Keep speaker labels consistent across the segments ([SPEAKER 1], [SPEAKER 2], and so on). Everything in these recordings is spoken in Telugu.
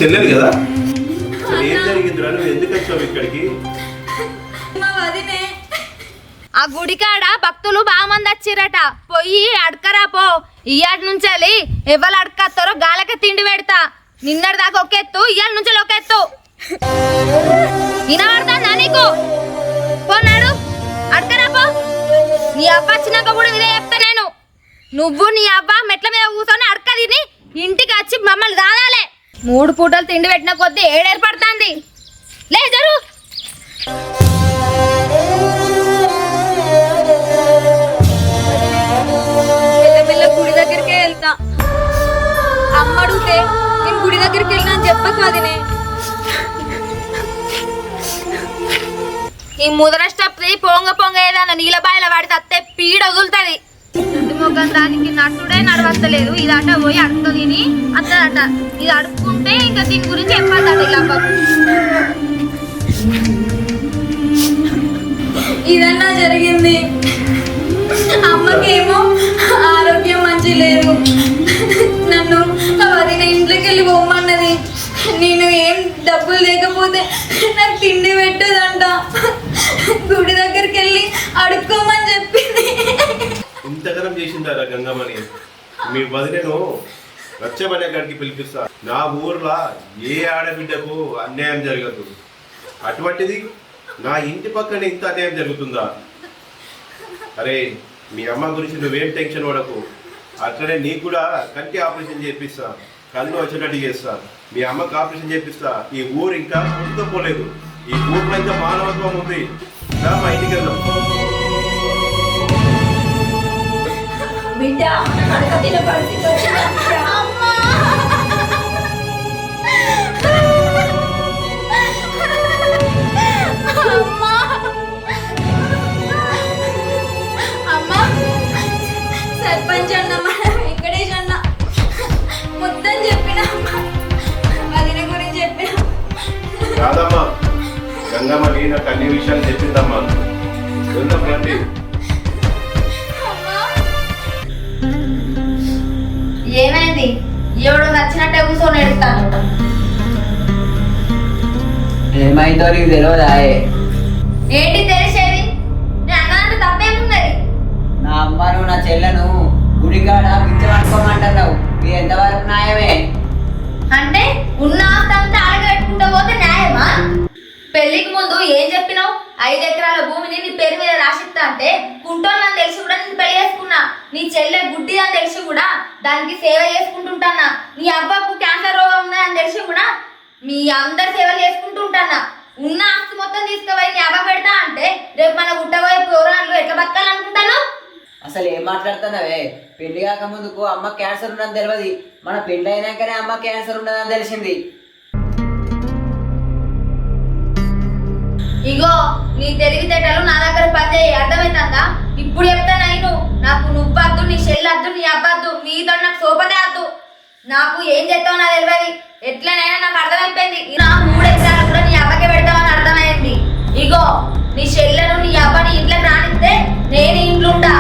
[SPEAKER 1] చెల్లెలు కదా. ఏం జరిగిందిరా, నువ్వు ఎందుకు వచ్చావు ఇక్కడికి?
[SPEAKER 2] ఆ గుడికాడ భక్తులు బాగా మంది వచ్చిరట, పోయి అడకరా పో. ఇయ్యాటి నుంచి ఎవరు అడకత్తారో గాలకే తిండి పెడతా. నిన్నటి దాకా ఒక ఎత్తు, ఇయ్యాల నుంచి ఒక ఎత్తు. వినబడతాందా నీకు? పోనాడు అడకరా పో. నీ అబ్బ వచ్చినాక కూడా ఇదే చెప్తా నేను. నువ్వు నీ అబ్బ మెట్ల మీద కూర్చొని అడక తిని ఇంటికి వచ్చి మమ్మల్ని దాదాలే. 3 పూటలు తిండి పెట్టిన కొద్దీ ఏడేర్పడుతుంది. లే జరు. గుడి దగ్గరికి వెళ్తా. అమ్మ అడిగితే నేను గుడి దగ్గరికి వెళ్ళినా అని చెప్పకు అదినే. ఈ ముదరష్టప్తి పొంగ పొంగ ఏదన్నా నీలబాయిల వాడితే అత్తే పీడ వదులుతుంది. మొగ్గం దానికి నట్టుడే నడవస్తలేదు. ఇది అట పోయి అడుగు తిని అత్తదట. ఇది అడుక్కుంటే ఇంకా దీని గురించి చెప్పాలట ఇలా అబ్బకు.
[SPEAKER 3] ఇదన్నా జరిగింది. అమ్మకేమో ఆరోగ్యం మంచి లేదు. నన్ను వదిన ఇంట్లోకి వెళ్ళి పోమన్నది. నేను ఏం డబ్బులు లేకపోతే నాకు తిండి పెట్టదంట. గుడి దగ్గరికి వెళ్ళి అడుక్కోమని చెప్పింది.
[SPEAKER 1] ఇంతకరం చేసిందారా గంగమ్మని? మీ వదిలేను రచ్చబడే కాడికి పిలిపిస్తా. నా ఊర్లో ఏ ఆడబిడ్డకు అన్యాయం జరగదు. అటువంటిది నా ఇంటి పక్కన ఇంత అన్యాయం జరుగుతుందా? అరే, మీ అమ్మ గురించి నువ్వేం టెన్షన్ పడకు. అట్లనే నీకు కూడా కంటి ఆపరేషన్ చేపిస్తా, కళ్ళు వచ్చేటట్టు చేస్తా. మీ అమ్మకి ఆపరేషన్ చేపిస్తా. ఈ ఊరు ఇంకా పోలేదు. ఈ ఊర్లో ఇంకా మానవత్వం ఉంది. మా ఇంటికి వెళ్దాం.
[SPEAKER 3] బిడ్డ అడక తిన పరిస్థితి వచ్చింది. సర్పంచ్ అన్న వెంకటేష్ అన్న మొత్తం చెప్పిన, వదిన గురించి చెప్పిన.
[SPEAKER 1] కాదమ్మా, గంగమ్మ నాకు అన్ని విషయాలు చెప్పిందమ్మా. వెళ్దాం రండి.
[SPEAKER 2] ఏమైంది? ఎవడు నచ్చినట్టే కూర్చొని ఎడతాను.
[SPEAKER 4] ఏమైందో నీకు తెలియదా?
[SPEAKER 2] ఏంటి తెలిసేది? నేను అన్నదంటే తప్పేమున్నది?
[SPEAKER 4] నా అమ్మను నా చెల్లెను గుడికాడ పిచ్చమనుకోమంటున్నావు. ఇది ఎంతవరకు న్యాయమే?
[SPEAKER 2] అంటే ఉన్న ఆస్తంతా ఆడగట్టుకుంటూ పోతే న్యాయమా? పెళ్లికి ముందు ఏం చెప్పినావు? 5 ఎకరాల భూమిని నీ పేరు మీద రాసిస్తా అంటే కుంటోళ్ళని తెలిసి కూడా నేను పెళ్లి చేసుకున్నా. నీ చెల్లె గుడ్డి అని తెలిసి కూడా దానికి సేవ చేసుకుంటుంటానా. నీ అబ్బాకు క్యాన్సర్ రోగం ఉందని తెలిసి కూడా మీ అందరు సేవలు చేసుకుంటుంటానా. ఉన్న ఆస్తి మొత్తం తీసుకుపోయి నీ అబ్బ పెడతా అంటే రేపు మన గుట్టబోయే పోరాళ్ళు ఎట్లా బతకాలనుకుంటాను?
[SPEAKER 4] అసలు ఏం మాట్లాడుతున్నావే? పెళ్లి కాక ముందుకు అమ్మ క్యాన్సర్ ఉన్నదని తెలియదు. మన పెళ్లి అయినాకనే అమ్మ క్యాన్సర్ ఉన్నదని తెలిసింది.
[SPEAKER 2] ఇగో నీ తెలివితేటలు నా దగ్గర పనిచేయి, అర్థమవుతుందా? ఇప్పుడు చెప్తా నేను. నాకు నువ్వద్దు, నీ చెల్లద్దు, నీ అబ్బద్దు, మీతో నాకు సోపదే వద్దు. నాకు ఏం చేస్తావు నాకు తెలియదు. ఎట్లనైనా నాకు అర్థమైపోయింది. నా 3 ఎకరాలు కూడా నీ అబ్బకే పెడతావని అర్థమైంది. ఇగో నీ చెల్లెను నీ అబ్బని ఇంట్లోకి రానిస్తే నేను ఇంట్లో ఉంటా.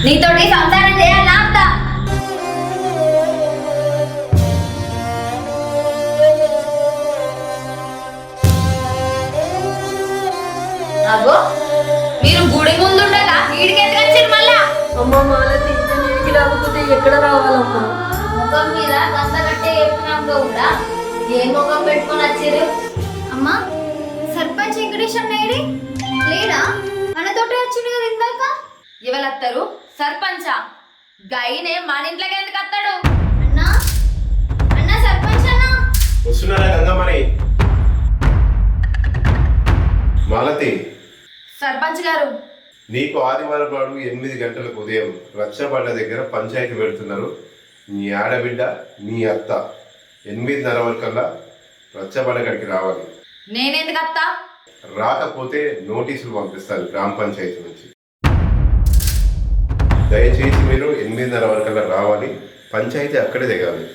[SPEAKER 2] నీతోటి సంసారం చేయాలి నా అత్త. అగో మీరు గుడి ముందు ఉండగా వీడికి ఎందుకు వచ్చారు మళ్ళా?
[SPEAKER 3] అమ్మ మాలతి నీడికి రాకపోతే ఎక్కడ రావాలమ్మా?
[SPEAKER 2] ముఖం మీద గంత కట్టే చెప్పినాక కూడా ఏ ముఖం పెట్టుకొని వచ్చారు?
[SPEAKER 5] అమ్మా, సర్పంచ్ వెంకటేష్ అన్నయ్యడి లేడా? మనతోటే వచ్చింది కదా ఇందాక.
[SPEAKER 2] ఎవరత్తారు? సర్పంచా? గైనే మన ఇంట్లోకి ఎందుకు వస్తాడు?
[SPEAKER 5] అన్నా అన్నా సర్పంచ్ అన్నా.
[SPEAKER 1] వస్తున్నారా గంగమ్మని? మాలతి,
[SPEAKER 2] సర్పంచ్ గారు,
[SPEAKER 1] నీకు ఆదివారం నాడు 8 గంటలకు ఉదయం రచ్చబండ దగ్గర పంచాయతీ పెడుతున్నారు. నీ ఆడబిడ్డ నీ అత్త 8:30 వరకల్లా రచ్చబండ గడికి రావాలి.
[SPEAKER 2] నేనెందుకు అత్తా?
[SPEAKER 1] రాకపోతే నోటీసులు పంపిస్తారు గ్రామ పంచాయతీ నుంచి. దయచేసి మీరు 8:30 వరకల్లా రావాలి. పంచాయతీ అక్కడే దిగాలి.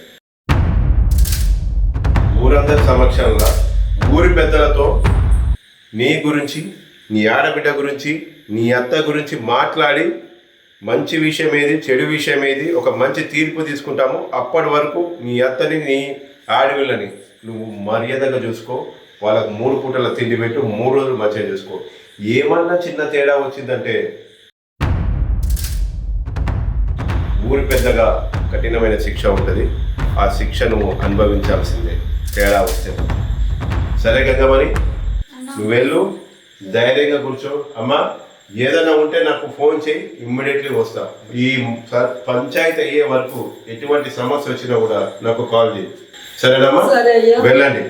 [SPEAKER 1] ఊరందరి సమక్షంలో ఊరి పెద్దలతో నీ గురించి, నీ ఆడబిడ్డ గురించి, నీ అత్త గురించి మాట్లాడి మంచి విషయం ఏది, చెడు విషయం ఏది, ఒక మంచి తీర్పు తీసుకుంటాము. అప్పటి వరకు నీ అత్తని, నీ ఆడవిళ్ళని నువ్వు మర్యాదగా చూసుకో, వాళ్ళకు 3 పూటల తిండి పెట్టు, 3 రోజులు మంచిగా చూసుకో. ఏమన్నా చిన్న తేడా వచ్చిందంటే ఊరి పెద్దగా కఠినమైన శిక్ష ఉంటుంది. ఆ శిక్ష నువ్వు అనుభవించాల్సిందే తేడా వస్తే. సరే గంగమణి, నువ్వు వెళ్ళు, ధైర్యంగా కూర్చో. అమ్మా ఏదైనా ఉంటే నాకు ఫోన్ చేయి, ఇమ్మీడియట్లీ వస్తా. ఈ పంచాయతీ అయ్యే వరకు ఎటువంటి సమస్య వచ్చినా కూడా నాకు కాల్ చేయి. సరేనమ్మా? వెళ్ళండి.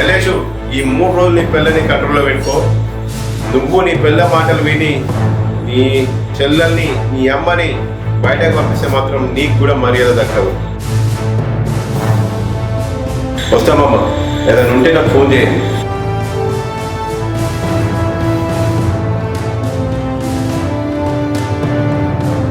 [SPEAKER 1] ఎలేషు, ఈ 3 రోజులు నీ పిల్లని కంట్రోల్లో పెట్టుకో. నువ్వు నీ పిల్ల మాటలు విని నీ చెల్లెల్ని నీ అమ్మని బయటకు పంపిస్తే మాత్రం నీకు కూడా మర్యాద దక్కదు. వస్తామమ్మా, ఏదైనా ఉంటే నాకు ఫోన్ చేయండి.